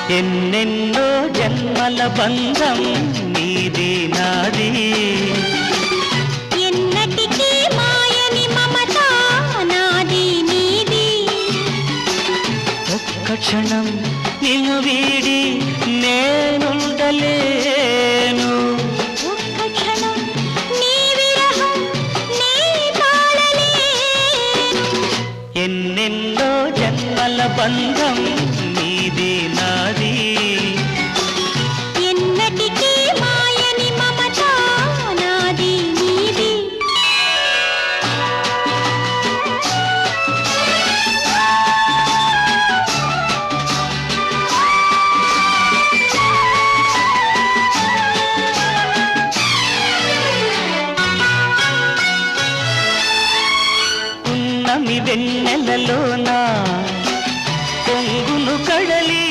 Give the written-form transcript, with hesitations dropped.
ఎన్నెన్నో జన్మల బంధం నీది నాది ఎన్నటికీ మాయని మమత నాది నీది ఒక్క క్షణం నిన్ను వీడి నేనుండలేను ఒక్క క్షణం నీ విరహం నీ తాళలేను ఎన్నెన్నో జన్మల బంధం నీది నాది